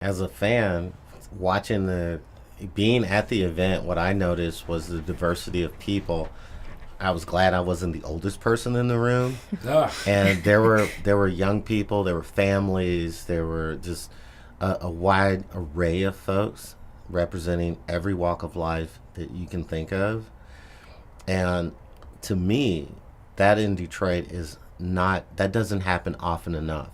as a fan, watching being at the event, what I noticed was the diversity of people. I was glad I wasn't the oldest person in the room, and there were young people, there were families, there were just a wide array of folks representing every walk of life that you can think of. And to me, that in Detroit is not, that doesn't happen often enough.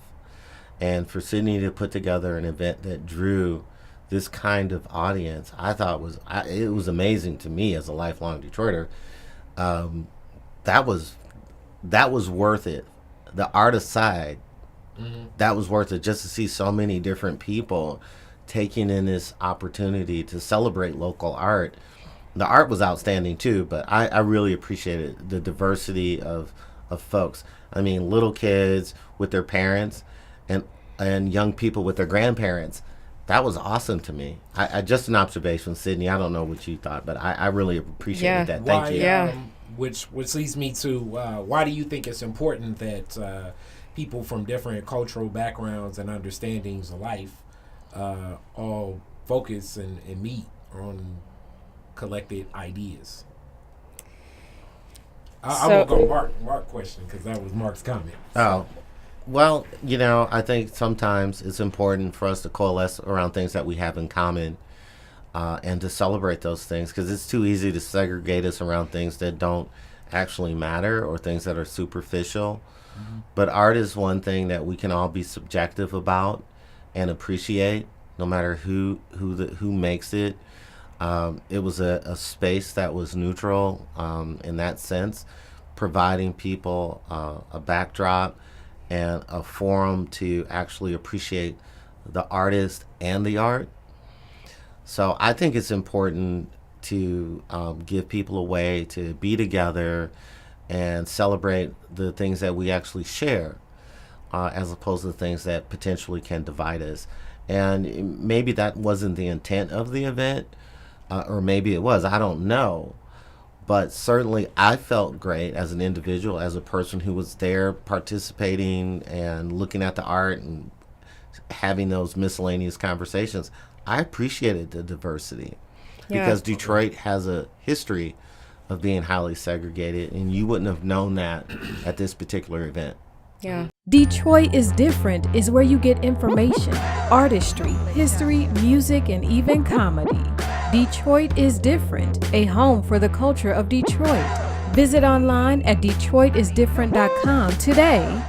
And for Cydney to put together an event that drew this kind of audience, I thought it was amazing to me as a lifelong Detroiter. That was worth it. The art aside, that was worth it, just to see so many different people taking in this opportunity to celebrate local art. The art was outstanding too, but I really appreciated the diversity of folks. I mean, little kids with their parents and young people with their grandparents. That was awesome to me. I just an observation, Cydney. I don't know what you thought, but I really appreciated that. Thank you. Yeah. Which leads me to why do you think it's important that people from different cultural backgrounds and understandings of life all focus and meet on collected ideas? I won't go Mark question because that was Mark's comment. So. Oh, well, I think sometimes it's important for us to coalesce around things that we have in common, and to celebrate those things, because it's too easy to segregate us around things that don't actually matter or things that are superficial. Mm-hmm. But art is one thing that we can all be subjective about and appreciate, no matter who makes it. It was a space that was neutral, in that sense, providing people a backdrop and a forum to actually appreciate the artist and the art. So I think it's important to give people a way to be together and celebrate the things that we actually share, as opposed to the things that potentially can divide us. And maybe that wasn't the intent of the event, or maybe it was, I don't know. But certainly I felt great as an individual, as a person who was there participating and looking at the art and having those miscellaneous conversations. I appreciated the diversity, because Detroit has a history of being highly segregated, and you wouldn't have known that at this particular event. Yeah. Detroit is Different is where you get information, artistry, history, music, and even comedy. Detroit is Different, a home for the culture of Detroit. Visit online at DetroitisDifferent.com today.